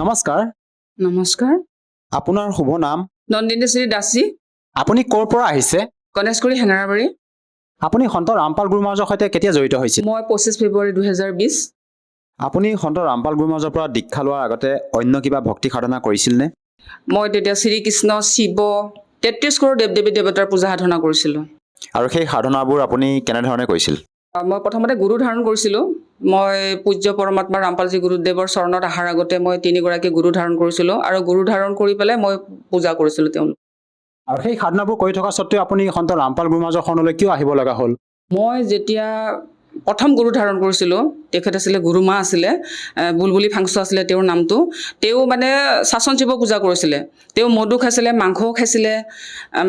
নমস্কাৰ। নমস্কাৰ। আপোনাৰ শুভ নাম? নন্দিনী শ্ৰী দাসী, আপুনি ক'ৰ পৰা আহিছে? গণেশগুৰি হেঙেৰাবাৰী। আপুনি সন্ত ৰামপাল গুৰুমহাৰাজৰ সৈতে কেতিয়া জড়িত হৈছিল? মই 25 ফেব্ৰুৱাৰী 2020। আপুনি সন্ত ৰামপাল গুৰুমহাৰাজৰ পৰা দীক্ষা লোৱাৰ আগতে অন্য কিবা ভক্তি সাধনা কৰিছিলনে? মই তেতিয়া শ্ৰীকৃষ্ণ, শিৱ, 33 কৰোৰ দেৱ দেৱী দেৱতাৰ পূজা সাধনা কৰিছিলোঁ। আৰু সেই সাধনাবোৰ আপুনি কেনেধৰণে কৰিছিল? মই প্ৰথমতে গুৰু ধাৰণ কৰিছিলোঁ। মই পূজ্য পৰমাত্মা ৰামপালজী গুৰুদেৱৰ চৰণত অহাৰ আগতে মই 3গৰাকী গুৰু ধাৰণ কৰিছিলোঁ আৰু গুৰু ধাৰণ কৰি পেলাই মই পূজা কৰিছিলোঁ তেওঁলোক। আৰু সেই সাধনাবোৰ কৰি থকা স্বত্বেও আপুনি সন্ত ৰামপাল গুৰুমহাৰাজৰ শৰণলৈ কিয় আহিব লগা হ'ল? মই যেতিয়া প্ৰথম গুৰু ধাৰণ কৰিছিলোঁ, তেখেত আছিলে গুৰুমা আছিলে, বুলবুলি ফাংচু আছিলে তেওঁৰ নামটো। তেওঁ মানে শাসন শিৱ পূজা কৰিছিলে। তেওঁ মধু খাইছিলে, মাংসও খাইছিলে,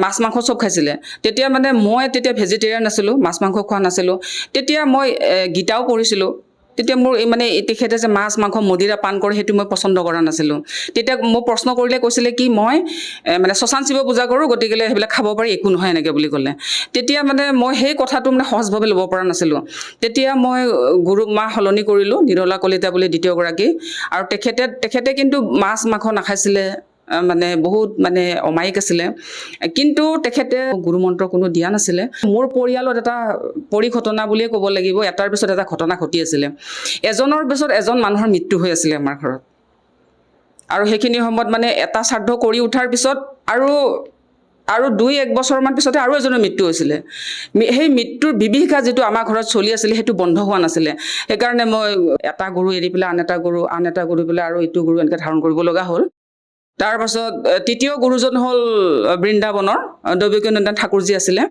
মাছ মাংস চব খাইছিলে। তেতিয়া মানে মই তেতিয়া ভেজিটেৰিয়ান আছিলোঁ, মাছ মাংস খোৱা নাছিলোঁ। তেতিয়া মই গীতাও পঢ়িছিলোঁ। তেতিয়া মোৰ মানে তেখেতে যে মাছ মাংস মদিৰা পান কৰে সেইটো মই পচন্দ কৰা নাছিলোঁ। তেতিয়া মোক প্ৰশ্ন কৰিলে কৈছিলে কি মই মানে শ্মশান শিৱ পূজা কৰোঁ, গতিকে সেইবিলাক খাব পাৰি, একো নহয় এনেকৈ বুলি ক'লে। তেতিয়া মানে মই সেই কথাটো মানে সহজভাৱে ল'ব পৰা নাছিলোঁ। তেতিয়া মই গুৰু মা সলনি কৰিলোঁ, নিৰলা কলিতা বুলি দ্বিতীয়গৰাকী। আৰু তেখেতে কিন্তু মাছ মাংস নাখাইছিলে, মানে বহুত মানে অমায়িক আছিলে। কিন্তু তেখেতে গুৰুমন্ত্ৰ কোনো দিয়া নাছিলে। মোৰ পৰিয়ালত এটা পৰিঘটনা বুলিয়ে ক'ব লাগিব, এটাৰ পিছত এটা ঘটনা ঘটি আছিলে। এজনৰ পিছত এজন মানুহৰ মৃত্যু হৈ আছিলে আমাৰ ঘৰত। আৰু সেইখিনি সময়ত মানে এটা শ্ৰাদ্ধ কৰি উঠাৰ পিছত আৰু 2-1 বছৰমান পিছতে আৰু এজনৰ মৃত্যু হৈছিলে। সেই মৃত্যুৰ বিভীষিকা যিটো আমাৰ ঘৰত চলি আছিলে সেইটো বন্ধ হোৱা নাছিলে। সেইকাৰণে মই এটা গুৰু এৰি পেলাই আন এটা গুৰু পেলাই আৰু ইটো গুৰু এনেকৈ ধাৰণ কৰিব লগা হ'ল। তাৰপাছত তৃতীয় গুৰুজন হ'ল বৃন্দাবনৰ দৈৱকীনন্দন ঠাকুৰজী আছিলে।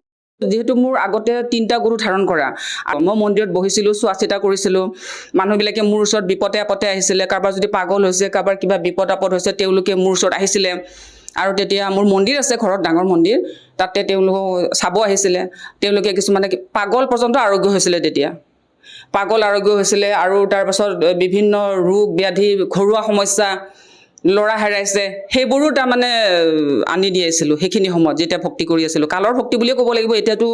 যিহেতু মোৰ আগতে 3টা গুৰু ধাৰণ কৰা, মই মন্দিৰত বহিছিলোঁ, চোৱা চিতা কৰিছিলোঁ। মানুহবিলাকে মোৰ ওচৰত বিপদে আপদে আহিছিলে। কাৰোবাৰ যদি পাগল হৈছে, কাৰোবাৰ কিবা বিপদ আপদ হৈছে, তেওঁলোকে মোৰ ওচৰত আহিছিলে। আৰু তেতিয়া মোৰ মন্দিৰ আছে ঘৰত, ডাঙৰ মন্দিৰ, তাতে তেওঁলোকক চাব আহিছিলে। তেওঁলোকে কিছুমানে পাগল পৰ্যন্ত আৰোগ্য হৈছিলে তেতিয়া। পাগল আৰোগ্য হৈছিলে আৰু তাৰপাছত বিভিন্ন ৰোগ ব্যাধি, ঘৰুৱা সমস্যা, ল'ৰা হেৰাইছে, সেইবোৰো তাৰমানে আনি দিয়েছিলোঁ সেইখিনি সময়ত যেতিয়া ভক্তি কৰি আছিলোঁ। কালৰ ভক্তি বুলিয়ে ক'ব লাগিব। এতিয়াতো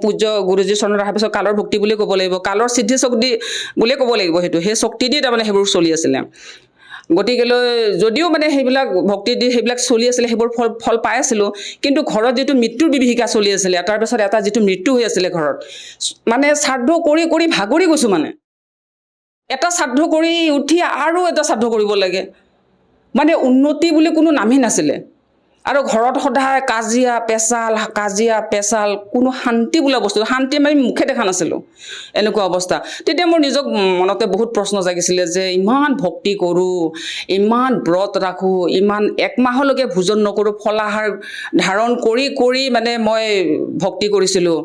পূজ্য গুৰুজীৰ চৰণত অহাৰ পিছত কালৰ ভক্তি বুলিয়ে ক'ব লাগিব, কালৰ সিদ্ধি শক্তি বুলিয়ে ক'ব লাগিব। সেই শক্তি দি তাৰমানে সেইবোৰ চলি আছিলে। গতিকেলৈ যদিও মানে সেইবিলাক ভক্তি দি সেইবিলাক চলি আছিলে, সেইবোৰ ফল পাই আছিলোঁ। কিন্তু ঘৰত যিটো মৃত্যুৰ বিভীষিকা চলি আছিলে, তাৰ পিছত এটা যিটো মৃত্যু হৈ আছিলে ঘৰত, মানে শ্ৰাদ্ধ কৰি কৰি ভাগৰি গৈছোঁ। মানে এটা শ্ৰাদ্ধ কৰি উঠি আৰু এটা শ্ৰাদ্ধ কৰিব লাগে, মানে উন্নতি বুলি কোনো নামেই নাছিলে। আৰু ঘৰত সদায় কাজিয়া পেচাল, কোনো শান্তি বোলা বস্তু, শান্তি আমি মুখে দেখা নাছিলোঁ, এনেকুৱা অৱস্থা। তেতিয়া মোৰ নিজক মনতে বহুত প্ৰশ্ন জাগিছিলে যে ইমান ভক্তি কৰোঁ, ইমান ব্ৰত ৰাখোঁ, ইমান 1 মাহলৈকে ভোজন নকৰোঁ, ফলাহাৰ ধাৰণ কৰি কৰি মানে মই ভক্তি কৰিছিলোঁ।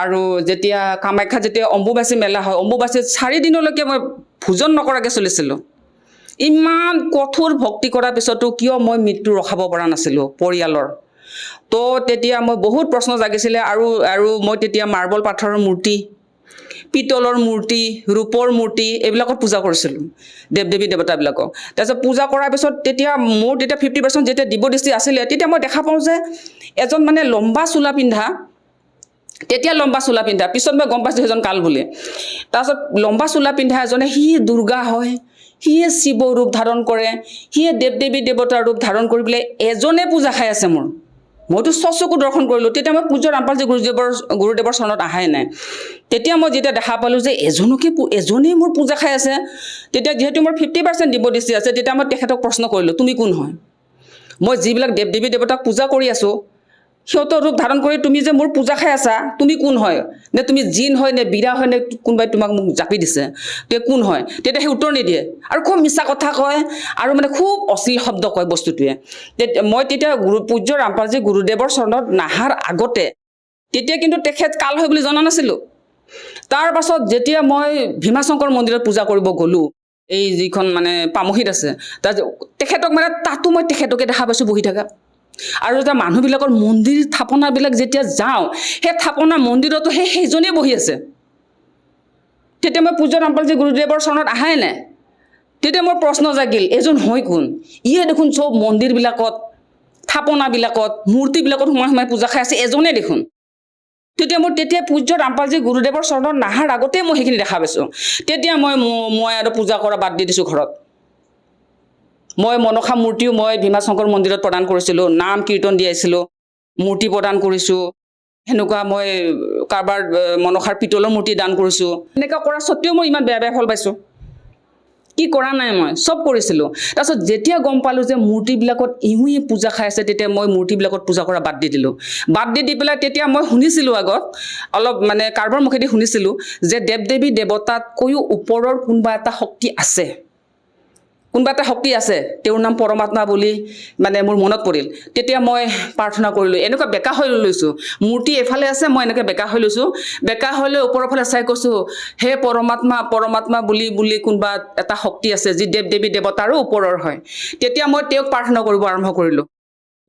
আৰু যেতিয়া কামাখ্যাত যেতিয়া অম্বুবাচী মেলা হয়, অম্বুবাচীত 4 দিনলৈকে মই ভোজন নকৰাকৈ চলিছিলোঁ। ইমান কঠোৰ ভক্তি কৰাৰ পিছতো কিয় মই মৃত্যু ৰখাব পৰা নাছিলোঁ পৰিয়ালৰ। তো তেতিয়া মই বহুত প্ৰশ্ন জাগিছিলে। আৰু মই তেতিয়া মাৰ্বল পাথৰৰ মূৰ্তি, পিতলৰ মূৰ্তি, ৰূপৰ মূৰ্তি এইবিলাকত পূজা কৰিছিলোঁ, দেৱ দেৱী দেৱতাবিলাকক। তাৰপিছত পূজা কৰাৰ পিছত তেতিয়া মোৰ 50% যেতিয়া দিব্যদৃষ্টি আছিলে, তেতিয়া মই দেখা পাওঁ যে এজন মানে লম্বা চোলা পিন্ধা, পিছত মই গম পাইছোঁ সেইজন কাল বুলি। তাৰপিছত লম্বা চোলা পিন্ধা এজনে, সি দুৰ্গা হয়, সিয়ে শিৱ ৰূপ ধাৰণ কৰে, সিয়ে দেৱ দেৱী দেৱতাৰ ৰূপ ধাৰণ কৰি পেলাই এজনে পূজা খাই আছে মোৰ। মইতো চকু দৰ্শন কৰিলোঁ। তেতিয়া মই পূজ্য ৰামপালজী গুৰুদেৱৰ চৰণত আহাই নাই। তেতিয়া মই যেতিয়া দেখা পালোঁ যে এজনেই মোৰ পূজা খাই আছে, তেতিয়া যিহেতু মোৰ 50% দিব্যদৃষ্টি আছে, তেতিয়া মই তেখেতক প্ৰশ্ন কৰিলোঁ, তুমি কোন হয়? মই যিবিলাক দেৱ দেৱী দেৱতাক পূজা কৰি আছোঁ, সিহঁতৰ ৰূপ ধাৰণ কৰি তুমি যে মোৰ পূজা খাই আছা, তুমি কোন হয়? নে তুমি জিন হয়, নে বীৰা হয়, নে কোনোবাই মোক জাপি দিছে? তেতিয়া কোন হয়? তেতিয়া সেই উত্তৰ নিদিয়ে আৰু খুব মিছা কথা কয় আৰু মানে খুব অশ্লীল শব্দ কয় বস্তুটোৱে। মই তেতিয়া পূজ্য ৰামপালজী গুৰুদেৱৰ চৰণত নাহাৰ আগতে তেতিয়া কিন্তু তেখেত কাল হয় বুলি জনা নাছিলোঁ। তাৰ পাছত যেতিয়া মই ভীমাশংকৰ মন্দিৰত পূজা কৰিব গ'লোঁ, এই যিখন মানে পামহিত আছে, তেখেতক মানে তাতো মই তেখেতকে দেখা পাইছোঁ বহি থকা। আৰু যেতিয়া মানুহবিলাকৰ মন্দিৰ থাপনাবিলাক যেতিয়া যাওঁ, সেই থাপনা মন্দিৰতো সেইজনেই বহি আছে। তেতিয়া মই পূজ্য ৰামপালজী গুৰুদেৱৰ চৰণত আহাই নাই। তেতিয়া মোৰ প্ৰশ্ন জাগিল, এজন হয় কোন? ইয়ে দেখোন চব মন্দিৰবিলাকত, থাপনাবিলাকত, মূৰ্তিবিলাকত সোমাই পূজা খাই আছে, এজনে দেখোন। তেতিয়া পূজ্য ৰামপালজী গুৰুদেৱৰ চৰণত নাহাৰ আগতে মই সেইখিনি দেখা পাইছোঁ। তেতিয়া মই আৰু পূজা কৰা বাদ দি দিছোঁ ঘৰত। মই মনসা মূৰ্তিও মই ভীমাশংকৰ মন্দিৰত প্ৰদান কৰিছিলোঁ, নাম কীৰ্তন দিয়াইছিলোঁ, মূৰ্তি প্ৰদান কৰিছোঁ। সেনেকুৱা মই কাৰোবাৰ মনসাৰ পিতলৰ মূৰ্তি দান কৰিছোঁ। এনেকুৱা কৰা স্বত্বেও মই ইমান বেয়া বেয়া ফল পাইছোঁ। কি কৰা নাই, মই চব কৰিছিলোঁ। তাৰপিছত যেতিয়া গম পালোঁ যে মূৰ্তিবিলাকত ইউঁহি পূজা খাই আছে, তেতিয়া মই মূৰ্তিবিলাকত পূজা কৰা বাদ দি দিলোঁ। বাদ দি পেলাই তেতিয়া মই শুনিছিলোঁ আগত অলপ মানে কাৰোবাৰ মুখেদি শুনিছিলোঁ যে দেৱ দেৱী দেৱতাতকৈও ওপৰৰ কোনোবা এটা শক্তি আছে, কোনোবা এটা শক্তি আছে, তেওঁৰ নাম পৰমাত্মা বুলি মানে মোৰ মনত পৰিল। তেতিয়া মই প্ৰাৰ্থনা কৰিলোঁ, এনেকুৱা বেকা হৈ লৈছোঁ, মূৰ্তি এফালে আছে, মই এনেকৈ বেকা হৈ লৈছোঁ। বেকা হৈ লৈ ওপৰৰ ফালে চাই কৈছোঁ, হে পৰমাত্মা পৰমাত্মা বুলি কোনোবা এটা শক্তি আছে যি দেৱ দেৱী দেৱতাৰো ওপৰৰ হয়। তেতিয়া মই তেওঁক প্ৰাৰ্থনা কৰিব আৰম্ভ কৰিলোঁ।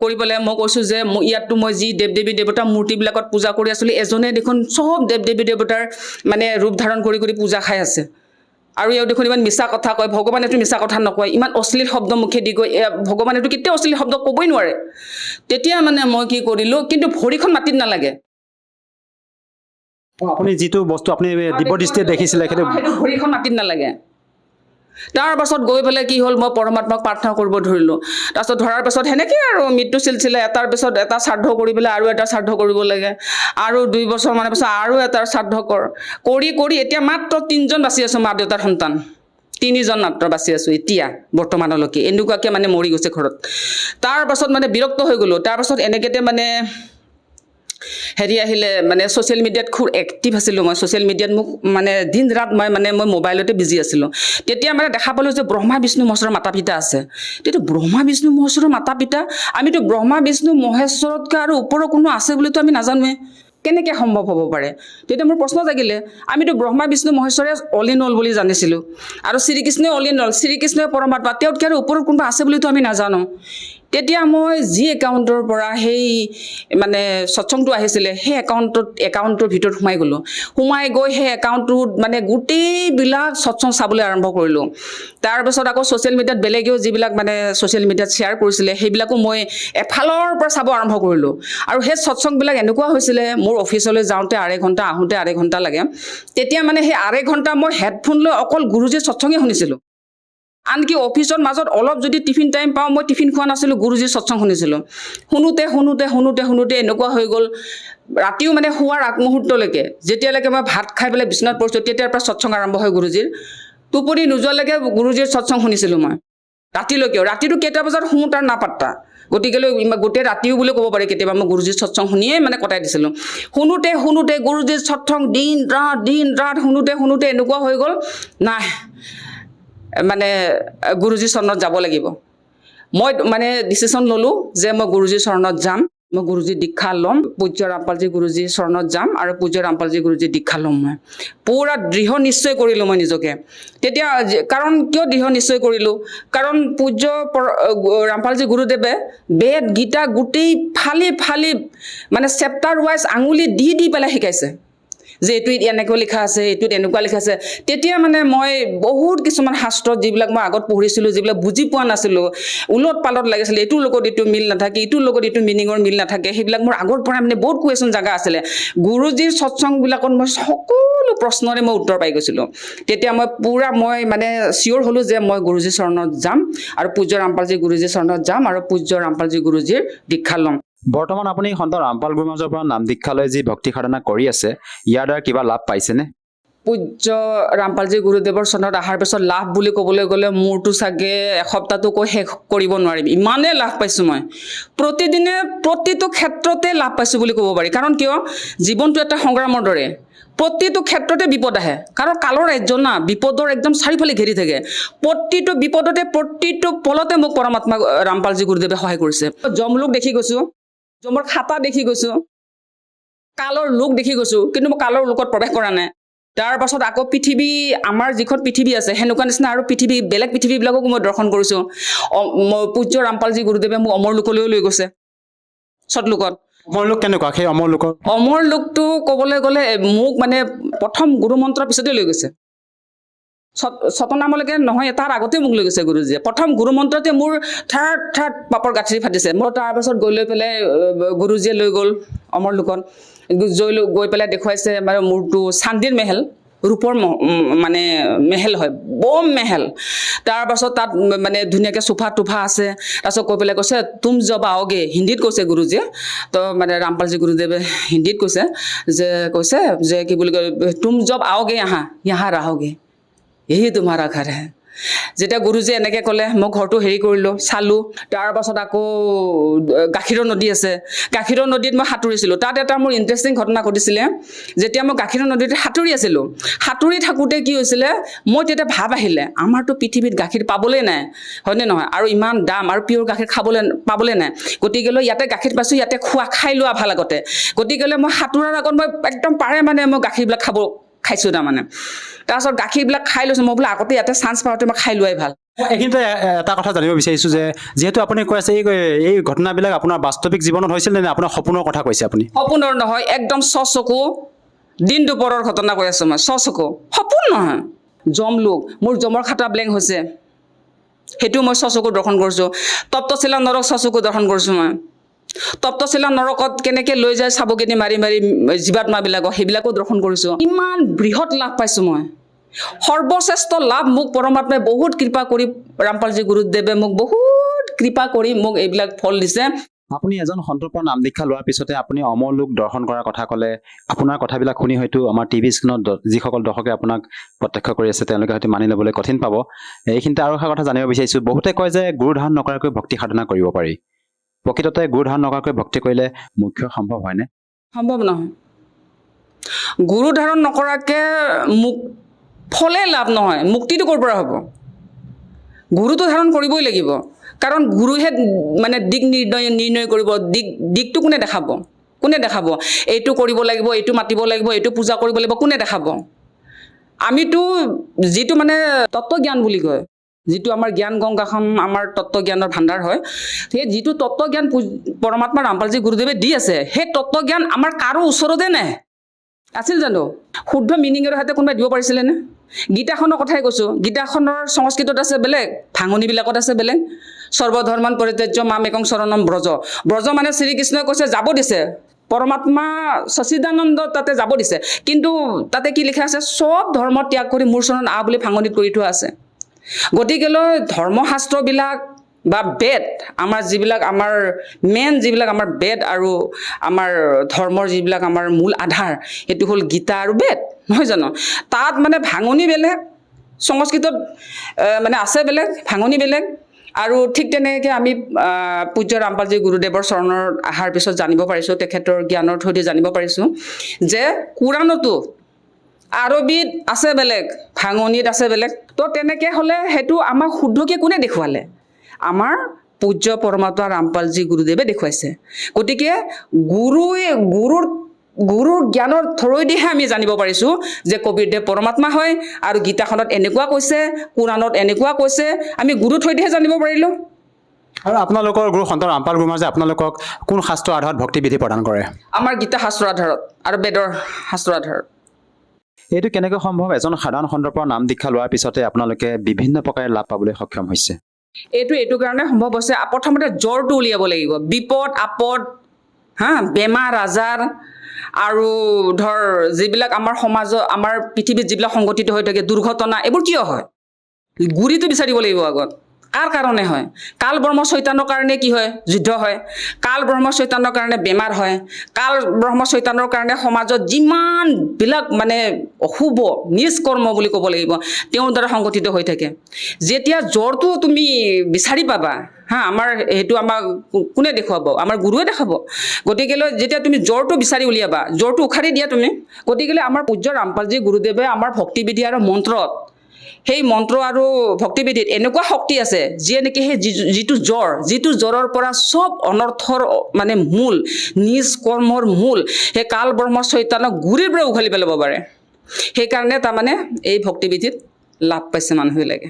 কৰি পেলাই মই কৈছোঁ যে ইয়াততো মই যি দেৱ দেৱী দেৱতা মূৰ্তিবিলাকত পূজা কৰি আছিলোঁ, এজনে দেখোন চব দেৱ দেৱী দেৱতাৰ মানে ৰূপ ধাৰণ কৰি পূজা খাই আছে। আৰু এওঁ দেখোন ইমান মিছা কথা কয়, ভগৱানেতো মিছা কথা নকয়, ইমান অশ্লীল শব্দ মুখেদি কয়, ভগৱানেতো কেতিয়াও অশ্লীল শব্দ ক'বই নোৱাৰে। তেতিয়া মানে মই কি কৰিলোঁ, কিন্তু ভৰিখন মাটিত নালাগে। আপুনি যিটো বস্তু আপুনি দিব্যদৃষ্টিয়ে দেখিছিলে সেইটো ভৰিখন মাটিত নালাগে। তাৰ পাছত গৈ পেলাই কি হ'ল, মই পৰমাত্মাক প্ৰাৰ্থনা কৰিব ধৰিলোঁ। তাৰপাছত ধৰাৰ পাছত সেনেকৈ আৰু মৃত্যু চিলচিলা, এটাৰ পিছত এটা শ্ৰাদ্ধ কৰি পেলাই আৰু এটা শ্ৰাদ্ধ কৰিব লাগে, আৰু 2 বছৰমানৰ পিছত আৰু এটাৰ শ্ৰাদ্ধ কৰি এতিয়া মাত্ৰ 3জন বাচি আছোঁ, মা দেউতাৰ সন্তান 3জন মাত্ৰ বাচি আছোঁ এতিয়া বৰ্তমানলৈকে। এনেকুৱাকৈ মানে মৰি গৈছে ঘৰত। তাৰ পাছত মানে বিৰক্ত হৈ গ'লোঁ। তাৰপাছত এনেকেতে মানে হেৰি আহিলে, মানে ছ'চিয়েল মিডিয়াত খুব এক্টিভ আছিলোঁ মই। ছ'চিয়েল মিডিয়াত মোক মানে দিন ৰাত মই মোবাইলতে বিজি আছিলোঁ। তেতিয়া মানে দেখা পালোঁ যে ব্ৰহ্মা বিষ্ণু মহেশ্বৰৰ মাতা পিতা আছে। তেতিয়া ব্ৰহ্মা বিষ্ণু মহেশ্বৰৰ মাতা পিতা, আমিতো ব্ৰহ্মা বিষ্ণু মহেশ্বৰতকৈ আৰু ওপৰৰ কোনো আছে বুলিতো আমি নাজানোৱে, কেনেকৈ সম্ভৱ হ'ব পাৰে? তেতিয়া মোৰ প্ৰশ্ন জাগিলে, আমিতো ব্ৰহ্মা বিষ্ণু মহেশ্বৰে অল ইন অল বুলি জানিছিলোঁ, আৰু শ্ৰীকৃষ্ণই অল ইন অল, শ্ৰীকৃষ্ণই পৰমাত্মা, তেওঁতকৈ আৰু ওপৰত কোনোবা আছে বুলিতো আমি নাজানো। তেতিয়া মই যি একাউণ্টৰ পৰা সেই মানে সৎসংটো আহিছিলে, সেই একাউণ্টৰ ভিতৰত সোমাই গ'লোঁ। সোমাই গৈ সেই একাউণ্টটোত মানে গোটেইবিলাক সৎসং চাবলৈ আৰম্ভ কৰিলোঁ। তাৰপিছত আকৌ ছ'চিয়েল মিডিয়াত বেলেগেও যিবিলাক মানে ছ'চিয়েল মিডিয়াত শ্বেয়াৰ কৰিছিলে, সেইবিলাকো মই এফালৰ পৰা চাব আৰম্ভ কৰিলোঁ। আৰু সেই সৎসংবিলাক এনেকুৱা হৈছিলে, মোৰ অফিচলৈ যাওঁতে 2.5 ঘণ্টা, আহোঁতে 2.5 ঘণ্টা লাগে। তেতিয়া মানে সেই 2.5 ঘণ্টা মই হেডফোন লৈ অকল গুৰুজীৰ সৎসঙে শুনিছিলোঁ। আনকি অফিচৰ মাজত অলপ যদি টিফিন টাইম পাওঁ, মই টিফিন খোৱা নাছিলোঁ, গুৰুজীৰ সৎসং শুনিছিলোঁ। শুনোতে এনেকুৱা হৈ গ'ল, ৰাতিও মানে শোৱাৰ আগমুহূৰ্তলৈকে, যেতিয়ালৈকে মই ভাত খাই পেলাই বিচনাত পৰিছোঁ, তেতিয়াৰ পৰা সৎসং আৰম্ভ হয় গুৰুজীৰ। টোপনি নোযোৱালৈকে গুৰুজীৰ সৎসং শুনিছিলোঁ মই ৰাতিলৈকেও। ৰাতিটো কেইটা বজাত শুওঁ তাৰ নাপাত্তা, গতিকেলৈ গোটেই ৰাতিও বুলি ক'ব পাৰি কেতিয়াবা মই গুৰুজীৰ সৎসং শুনিয়ে মানে কটাই দিছিলোঁ। শুনোতে গুৰুজীৰ সৎসং দিন ৰাত শুনোতে এনেকুৱা হৈ গ'ল, নাই মানে গুৰুজীৰ চৰণত যাব লাগিব। মই মানে ডিচিশ্যন ল'লোঁ যে মই গুৰুজীৰ চৰণত যাম, মই গুৰুজীৰ দীক্ষা ল'ম, পূজ্য ৰামপালজী গুৰুজীৰ চৰণত যাম, আৰু পূজ্য ৰামপালজী গুৰুজীৰ দীক্ষা ল'ম। মই পূৰা দৃঢ় নিশ্চয় কৰিলোঁ মই নিজকে। তেতিয়া কাৰণ কিয় দৃঢ় নিশ্চয় কৰিলোঁ, কাৰণ পূজ্য ৰামপালজী গুৰুদেৱে বেদ গীতা গোটেই ফালি মানে চেপ্টাৰ ৱাইজ আঙুলি দি পেলাই শিকাইছে যে এইটোত এনেকৈ লিখা আছে, এইটোত এনেকুৱা লিখা আছে। তেতিয়া মানে মই বহুত কিছুমান শাস্ত্ৰত যিবিলাক মই আগত পঢ়িছিলোঁ, যিবিলাক বুজি পোৱা নাছিলোঁ, উলট পালট লাগিছিলে, এইটোৰ লগত এইটো মিল নাথাকে, ইটোৰ লগত এইটো মিনিঙৰ মিল নাথাকে, সেইবিলাক মোৰ আগৰ পৰা মানে বহুত কুৱেশ্যন জাগা আছিলে। গুৰুজীৰ সৎসংবিলাকত মই সকলো প্ৰশ্নৰে মই উত্তৰ পাই গৈছিলোঁ। তেতিয়া মই পূৰা মানে চিয়'ৰ হ'লোঁ যে মই গুৰুজীৰ চৰণত যাম, আৰু পূজ্য ৰামপালজী গুৰুজীৰ চৰণত যাম, আৰু পূজ্য ৰামপালজী গুৰুজীৰ দীক্ষা ল'ম। বৰ্তমান আপুনি সন্ত ৰামপাল গুৰুমহাৰাজৰ পৰা নাম দীক্ষা লৈ যি ভক্তি সাধনা কৰি আছে, ইয়াৰ দ্বাৰা কিবা লাভ পাইছেনে? পূজ্য ৰামপালজী গুৰুদেৱৰ চৰণত অহাৰ পিছত লাভ বুলি ক'বলৈ গ'লে মোৰতো চাগে এসপ্তাহটো কৈ শেষ কৰিব নোৱাৰিম, ইমানেই লাভ পাইছোঁ মই। প্ৰতিদিনে প্ৰতিটো ক্ষেত্ৰতে লাভ পাইছোঁ বুলি ক'ব পাৰি। কাৰণ কিয়, জীৱনটো এটা সংগ্ৰামৰ দৰে, প্ৰতিটো ক্ষেত্ৰতে বিপদ আহে। কাৰণ কালৰ ৰাজ্য না, বিপদৰ একদম চাৰিওফালে ঘেৰি থাকে। প্ৰতিটো বিপদতে, প্ৰতিটো পলতে মোক পৰমাত্মা ৰামপালজী গুৰুদেৱে সহায় কৰিছে। যমলোক দেখি গৈছোঁ, যমৰ খাতা দেখি গৈছোঁ, কালৰ লোক দেখি গৈছোঁ, কিন্তু মই কালৰ লোকত প্ৰৱেশ কৰা নাই। তাৰ পাছত আকৌ পৃথিৱী, আমাৰ যিখন পৃথিৱী আছে সেনেকুৱা নিচিনা আৰু বেলেগ পৃথিৱীবিলাককো মই দৰ্শন কৰিছোঁ। পূজ্য ৰামপালজী গুৰুদেৱে মোক অমৰ লোকলৈও লৈ গৈছে, সৎলোকত। অমৰ লোক কেনেকুৱা, সেই অমৰ লোকৰ? অমৰ লোকটো ক'বলৈ গ'লে মোক মানে প্ৰথম গুৰুমন্ত্ৰৰ পিছতে লৈ গৈছে। ছতনামলৈকে নহয়, তাৰ আগতে মোক লৈ গৈছে গুৰুজীয়ে। প্ৰথম গুৰুমন্ত্ৰতে মোৰ ঠাট পাপৰ গাঁঠি ফাটিছে। মই তাৰ পাছত লৈ পেলাই গুৰুজীয়ে লৈ গ'ল অমৰ লোকত। গৈ পেলাই দেখুৱাইছে মানে মোৰটো চান্দিৰ মেহেল, ৰূপৰ মানে মেহেল হয়, বম মেহেল। তাৰপাছত তাত মানে ধুনীয়াকৈ চোফা টোফা আছে। তাৰপাছত কৈ পেলাই কৈছে তুম জব আওগে, হিন্দীত কৈছে গুৰুজীয়ে। তো মানে ৰামপালজী গুৰুদেৱে হিন্দীত কৈছে যে কি বুলি কয়, তুম জব আওগে यहाँ रहोगे, यही तुम्हारा घर है। যেতিয়া গুৰুজীয়ে এনেকৈ ক'লে, মই ঘৰটো হেৰি কৰিলোঁ, চালোঁ। তাৰপাছত আকৌ গাখীৰৰ নদী আছে, গাখীৰৰ নদীত মই সাঁতুৰিছিলোঁ। তাত এটা মোৰ ইণ্টাৰেষ্টিং ঘটনা ঘটিছিলে। যেতিয়া মই গাখীৰৰ নদীত সাঁতুৰি আছিলোঁ, সাঁতুৰি থাকোঁতে কি হৈছিলে, মই তেতিয়া ভাব আহিলে, আমাৰতো পৃথিৱীত গাখীৰ পাবলৈ নাই, হয়নে নহয়? আৰু ইমান দাম, আৰু পিয়ৰ গাখীৰ পাবলৈ নাই। গতিকেলৈ ইয়াতে গাখীৰ পাইছোঁ, ইয়াতে খাই লোৱা ভাল আগতে। গতিকেলৈ মই সাঁতোৰাৰ আগত মই একদম পাৰে মানে মই গাখীৰবিলাক খাইছোঁ তাৰমানে। তাৰপাছত গাখীৰবিলাক খাই লৈছোঁ। মই বোলে আগতে ইয়াতে চান্স পাওঁতে মই খাই লোৱাই ভাল। এইখিনিতে এটা কথা জানিব বিচাৰিছোঁ যে যিহেতু আপুনি কৈ আছে এই ঘটনাবিলাক আপোনাৰ বাস্তৱিক জীৱনত হৈছিল নে আপোনাৰ সপোনৰ কথা কৈছে আপুনি? সপোনৰ নহয়, একদম চকু দিন দুপৰৰ ঘটনা কৈ আছোঁ মই, চকু, সপোন নহয়। লোক, মোৰ জমৰ খাতা ব্লেংক হৈছে, সেইটো মই চকু দৰ্শন কৰিছোঁ। তপ্তশিলা নৰক চকু দৰ্শন কৰিছোঁ মই। তপ্তশিলা নৰকত কেনেকৈ লৈ যায় চাবুকেদি মাৰি মাৰি জীৱাত্মাবিলাকক, সেইবিলাকো দৰ্শন কৰিছোঁ। ইমান বৃহৎ লাভ পাইছোঁ মই। সৰ্বশ্ৰেষ্ঠ লাভ মোক পৰমাত্মাই বহুত কৃপা কৰি, ৰামপালজী গুৰুদেৱে মোক বহুত কৃপা কৰি মোক এইবিলাক ফল দিছে। আপুনি এজন সন্তৰ পৰা নাম দীক্ষা লোৱাৰ পিছতে আপুনি অমৰ লোক দৰ্শন কৰাৰ কথা ক'লে। আপোনাৰ কথাবিলাক শুনি হয়তো আমাৰ টিভি স্ক্ৰীণত যিসকল দৰ্শকে আপোনাক প্ৰত্যক্ষ কৰি আছে তেওঁলোকে হয়তো মানি ল'বলৈ কঠিন পাব। এইখিনিতে আৰু এটা কথা জানিব বিচাৰিছোঁ, বহুতে কয় যে গুৰু ধাৰণ নকৰাকৈ ভক্তি সাধনা কৰিব পাৰি। প্ৰকৃততে গুৰু ধাৰণ নকৰাকৈ ভক্তি কৰিলে মুখ্য সম্ভৱ হয়নে? সম্ভৱ নহয়। গুৰু ধাৰণ নকৰাকৈ ফলে লাভ নহয়। মুক্তিটো ক'ৰ পৰা হ'ব? গুৰুটো ধাৰণ কৰিবই লাগিব, কাৰণ গুৰুহে মানে দিক নিৰ্ণয় কৰিব। দিকটো কোনে দেখাব? এইটো কৰিব লাগিব, এইটো মাতিব লাগিব, এইটো পূজা কৰিব লাগিব, কোনে দেখাব? আমিতো যিটো মানে তত্ত্বজ্ঞান বুলি কয়, যিটো আমাৰ জ্ঞান গংগাখন আমাৰ তত্ত্বজ্ঞানৰ ভাণ্ডাৰ হয়, সেই যিটো তত্ত্বজ্ঞান পৰমাত্মা ৰামপালজী গুৰুদেৱে দি আছে, সেই তত্ত্বজ্ঞান আমাৰ কাৰো ওচৰতে নাই। আছিল জানো? শুদ্ধ মিনিঙৰ সৈতে কোনোবাই দিব পাৰিছিলেনে? গীতাখনৰ কথাই কৈছোঁ, গীতাখনৰ সংস্কৃতত আছে বেলেগ, ভাঙনিবিলাকত আছে বেলেগ। সৰ্বধৰ্মান পৰিত্যাজ্য মাম একং শৰণম ব্ৰজ। ব্ৰজ মানে শ্ৰীকৃষ্ণই কৈছে যাব দিছে, পৰমাত্মা সচিদানন্দ তাতে যাব দিছে, কিন্তু তাতে কি লিখা আছে? চব ধৰ্ম ত্যাগ কৰি মোৰ চৰণত আহ বুলি ভাঙনিত কৰি থোৱা আছে। গতিকেলৈ ধৰ্মশাস্ত্ৰবিলাক বা বেদ, আমাৰ যিবিলাক আমাৰ মেইন যিবিলাক আমাৰ বেদ আৰু আমাৰ ধৰ্মৰ যিবিলাক আমাৰ মূল আধাৰ, সেইটো হ'ল গীতা আৰু বেদ, নহয় জানো? তাত মানে ভাঙনি বেলেগ, সংস্কৃতত মানে আছে বেলেগ, ভাঙনি বেলেগ। আৰু ঠিক তেনেকৈ আমি পূজ্য ৰামপালজী গুৰুদেৱৰ চৰণত অহাৰ পিছত জানিব পাৰিছোঁ, তেখেতৰ জ্ঞানৰ থ্ৰুদি জানিব পাৰিছোঁ যে কোৰাণতো আৰবীত আছে বেলেগ, ভাঙনিত আছে বেলেগ। তো তেনেকৈ হ'লে সেইটো আমাক শুদ্ধকৈ কোনে দেখুৱালে? আমাৰ পূজ্য পৰমাত্মা ৰামপালজী গুৰুদেৱে দেখুৱাইছে। গতিকে গুৰুৰ জ্ঞানৰ থ্ৰুদিহে আমি জানিব পাৰিছোঁ যে কবিৰদেৱ পৰমাত্মা হয়, আৰু গীতাখনত এনেকুৱা কৈছে, কোৰাণত এনেকুৱা কৈছে, আমি গুৰুৰ থ্ৰুদিহে জানিব পাৰিলোঁ। আৰু আপোনালোকৰ গুৰু সন্ত ৰামপাল গুৰুমাজে আপোনালোকক কোন শাস্ত্ৰৰ আধাৰত ভক্তি বিধি প্ৰদান কৰে? আমাৰ গীতা শাস্ত্ৰৰ আধাৰত আৰু বেদৰ শাস্ত্ৰৰ আধাৰত। এইটো কেনেকৈ সম্ভৱ? এজন সাধাৰণ সন্তৰ পৰা নাম দীক্ষা লোৱাৰ পিছতে আপোনালোকে বিভিন্ন প্ৰকাৰে লাভ পাবলৈ সক্ষম হৈছে। এইটো কাৰণে সম্ভৱ হৈছে, প্ৰথমতে জ্বৰটো উলিয়াব লাগিব, বিপদ আপদ, বেমাৰ আজাৰ, আৰু ধৰ যিবিলাক আমাৰ সমাজত, আমাৰ পৃথিৱীত যিবিলাক সংঘটিত হৈ থাকে, দুৰ্ঘটনা, এইবোৰ কিয় হয়? গুৰিটো বিচাৰিব লাগিব আগত। কাৰ কাৰণে হয়? কাল ব্ৰহ্ম চৈতানৰ কাৰণে কি হয়? যুদ্ধ হয়। কাল ব্ৰহ্ম চৈতানৰ কাৰণে বেমাৰ হয়। কাল ব্ৰহ্ম চৈতানৰ কাৰণে সমাজত যিমানবিলাক মানে অশুভ নিষ্কৰ্ম বুলি ক'ব লাগিব, তেওঁৰ দ্বাৰা সংগঠিত হৈ থাকে। যেতিয়া জ্বৰটো তুমি বিচাৰি পাবা, আমাৰ সেইটো আমাক কোনে দেখুৱাব? আমাৰ গুৰুৱে দেখাব। গতিকেলৈ যেতিয়া তুমি জ্বৰটো বিচাৰি উলিয়াবা, জ্বৰটো উখাৰি দিয়া তুমি। গতিকেলৈ আমাৰ পূজ্য ৰামপালজী গুৰুদেৱে আমাৰ ভক্তিবিধি আৰু মন্ত্ৰত, সেই মন্ত্ৰ আৰু ভক্তিবিধিত এনেকুৱা শক্তি আছে যিয়ে নেকি সেই যিটো জ্বৰৰ পৰা চব অনৰ্থৰ মানে মূল, নিজ কৰ্মৰ মূল, সেই কাল ব্ৰহ্ম চৈতানক গুৰিৰ পৰা উঘালি পেলাব পাৰে। সেইকাৰণে তাৰমানে এই ভক্তিবিধিত লাভ পাইছে মানুহবিলাকে।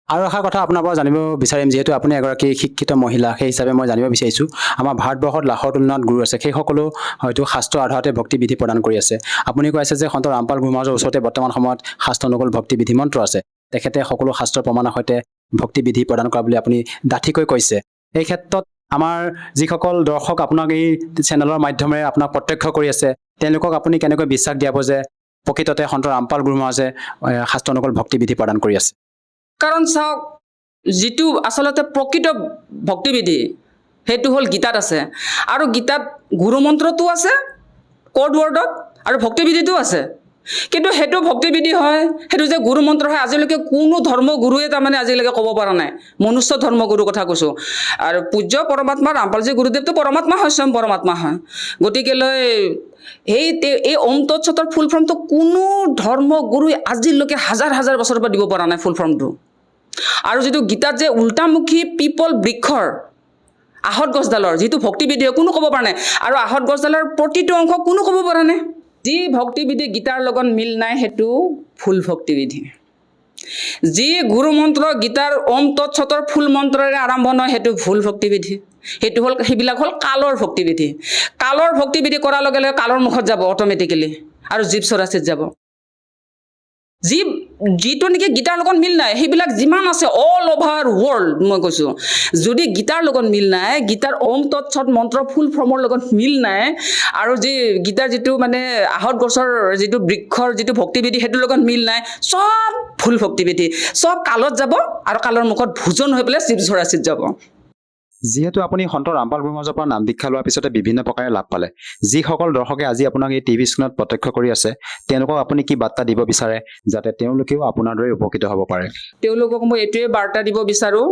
আৰু এষাৰ কথা আপোনাৰ পৰা জানিব বিচাৰিম, যিহেতু আপুনি এগৰাকী শিক্ষিত মহিলা, সেই হিচাপে মই জানিব বিচাৰিছোঁ, আমাৰ ভাৰতবৰ্ষত লাখৰ তুলনাত গুৰু আছে, সেইসকলো হয়তো শাস্ত্ৰৰ আধাৰতে ভক্তিবিধি প্ৰদান কৰি আছে। আপুনি কৈ আছে যে সন্ত ৰামপাল গুৰুমাজৰ ওচৰতে বৰ্তমান সময়ত শাস্ত্ৰানুকূল ভক্তিবিধি মন্ত্ৰ আছে, তেখেতে সকলো শাস্ত্ৰৰ প্ৰমাণৰ সৈতে ভক্তিবিধি প্ৰদান কৰা বুলি আপুনি ডাঠিকৈ কৈছে। এই ক্ষেত্ৰত আমাৰ যিসকল দৰ্শক আপোনাক এই চেনেলৰ মাধ্যমেৰে আপোনাক প্ৰত্যক্ষ কৰি আছে, তেওঁলোকক আপুনি কেনেকৈ বিশ্বাস দিয়াব যে প্ৰকৃততে সন্ত ৰামপাল গুৰু মহাৰাজে শাস্ত্ৰ অনুকূল ভক্তিবিধি প্ৰদান কৰি আছে? কাৰণ চাওক, যিটো আচলতে প্ৰকৃত ভক্তিবিধি সেইটো হ'ল গীতাত আছে, আৰু গীতাত গুৰুমন্ত্ৰটো আছে ক'ড ৱৰ্ডত, আৰু ভক্তিবিধিটো আছে। কিন্তু সেইটো ভক্তিবিধি হয়, সেইটো যে গুৰুমন্ত্ৰ হয়, আজিলৈকে কোনো ধৰ্মগুৰুৱে তাৰমানে আজিলৈকে ক'ব পৰা নাই। মনুষ্য ধৰ্মগুৰুৰ কথা কৈছোঁ। আৰু পূজ্য পৰমাত্মা ৰামপালজী গুৰুদেৱটো পৰমাত্মা হয়, স্বয়ং পৰমাত্মা হয়। গতিকেলৈ এই ওম তৎসতৰ ফুল ফৰ্মটো কোনো ধৰ্মগুৰুৱে আজিলৈকে হাজাৰ হাজাৰ বছৰৰ পৰা দিব পৰা নাই ফুল ফৰ্মটো। আৰু যিটো গীতাত যে উল্টামুখী পিপল বৃক্ষৰ আহত গছডালৰ যিটো ভক্তিবিধি কোনো ক'ব পৰা নাই, আৰু আহত গছডালৰ প্ৰতিটো অংশ কোনো ক'ব পৰা নাই। যি ভক্তিবিধি গীতাৰ লগত মিল নাই সেইটো ভুল ভক্তিবিধি। যি গুৰুমন্ত্ৰ গীতাৰ ওম তৎসতৰ ফুল মন্ত্ৰৰে আৰম্ভ নহয় সেইটো ভুল ভক্তিবিধি। সেইবিলাক হ'ল কালৰ ভক্তিবিধি। কালৰ ভক্তিবিধি কৰাৰ লগে লগে কালৰ মুখত যাব অট'মেটিকেলি, আৰু জীৱ চৰাচিত যাব। যিটো নেকি গীতাৰ লগত মিল নাই, সেইবিলাক যিমান আছে অল অভাৰ ৱৰ্ল্ড, মই কৈছোঁ, যদি গীতাৰ লগত মিল নাই, গীতাৰ ওম তৎসত মন্ত্ৰ ফুল ফৰ্মৰ লগত মিল নাই, আৰু গীতাৰ যিটো মানে আহত গছৰ যিটো বৃক্ষৰ যিটো ভক্তিবিধি সেইটোৰ লগত মিল নাই, চব ভুল ভক্তিবিধি, চব কালত যাব, আৰু কালৰ মুখত ভোজন হৈ পেলাই জীৱ চৰাচিত যাব। যিহেতু আপুনি সন্ত ৰামপাল গুৰু মহাৰাজৰ পৰা নাম দীক্ষা লোৱাৰ পিছতে বিভিন্ন প্ৰকাৰে লাভ পালে, যিসকল দৰ্শকে আজি আপোনাক এই টিভি স্ক্ৰীণত প্ৰত্যক্ষ কৰি আছে, তেওঁলোকক আপুনি কি বাৰ্তা দিব বিচাৰে যাতে তেওঁলোকেও আপোনাৰ দৰে উপকৃত হ'ব পাৰে? তেওঁলোকক মই এইটোৱে বাৰ্তা দিব বিচাৰোঁ,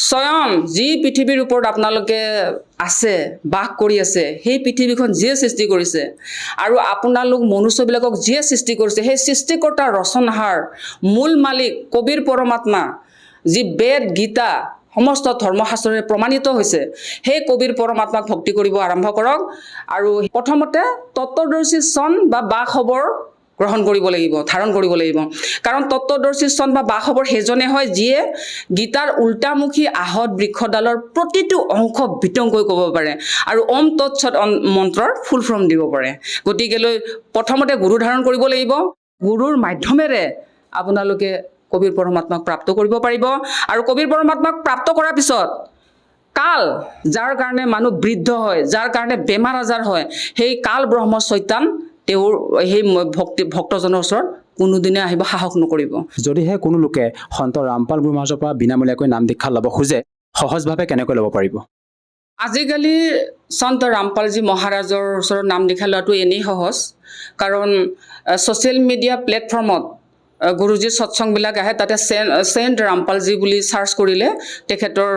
স্বয়ং যি পৃথিৱীৰ ওপৰত আপোনালোকে আছে, বাস কৰি আছে, সেই পৃথিৱীখন যিয়ে সৃষ্টি কৰিছে, আৰু আপোনালোক মনুষ্যবিলাকক যিয়ে সৃষ্টি কৰিছে, সেই সৃষ্টিকৰ্তাৰ ৰচনহাৰ মূল মালিক কবিৰ পৰমাত্মা, যি বেদ গীতা সমস্ত ধৰ্মশাস্ত্ৰৰে প্ৰমাণিত হৈছে, সেই কবিৰ পৰমাত্মাক ভক্তি কৰিব আৰম্ভ কৰক। আৰু প্ৰথমতে তত্ত্বদৰ্শী চন বা খবৰ গ্ৰহণ কৰিব লাগিব, ধাৰণ কৰিব লাগিব। কাৰণ তত্ত্বদৰ্শী চন বা খবৰ সেইজনে হয় যিয়ে গীতাৰ উল্টামুখী আহত বৃক্ষডালৰ প্ৰতিটো অংশ বিতংকৈ ক'ব পাৰে, আৰু ওম তৎসত মন্ত্ৰৰ ফুল ফৰ্ম দিব পাৰে। গতিকেলৈ প্ৰথমতে গুৰু ধাৰণ কৰিব লাগিব। গুৰুৰ মাধ্যমেৰে আপোনালোকে কবিৰ পৰমাত্মাক প্ৰাপ্ত কৰিব পাৰিব। আৰু কবিৰ পৰমাত্মাক প্ৰাপ্ত কৰাৰ পিছত কাল, যাৰ কাৰণে মানুহ বৃদ্ধ হয়, যাৰ কাৰণে বেমাৰ আজাৰ হয়, সেই কাল ব্ৰহ্ম চৈতান তেওঁৰ সেই ভক্তজনৰ ওচৰত কোনোদিনে আহিব সাহস নকৰিব। যদিহে কোনো লোকে সন্ত ৰামপাল গুৰু মহাৰাজৰ পৰা বিনামূলীয়াকৈ নাম দীক্ষা ল'ব খোজে, সহজভাৱে কেনেকৈ ল'ব পাৰিব? আজিকালি সন্ত ৰামপালজী মহাৰাজৰ ওচৰত নাম দীক্ষা লোৱাটো এনেই সহজ, কাৰণ ছ'চিয়েল মিডিয়া প্লেটফৰ্মত গুৰুজীৰ সৎসংবিলাক আহে, তাতে চেণ্ট ৰামপালজী বুলি চাৰ্চ কৰিলে তেখেতৰ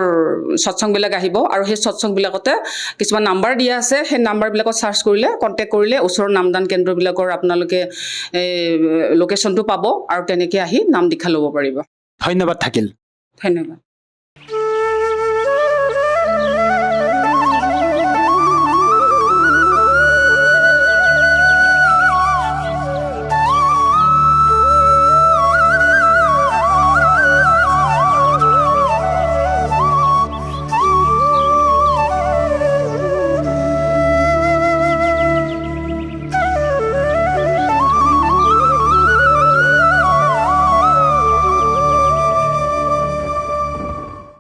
সৎসংবিলাক আহিব, আৰু সেই সৎসংবিলাকতে কিছুমান নাম্বাৰ দিয়া আছে, সেই নাম্বাৰবিলাকত চাৰ্চ কৰিলে, কণ্টেক্ট কৰিলে ওচৰৰ নামদান কেন্দ্ৰবিলাকৰ আপোনালোকে লোকেশ্যনটো পাব, আৰু তেনেকৈ আহি নাম দীক্ষা ল'ব পাৰিব। ধন্যবাদ থাকিল। ধন্যবাদ।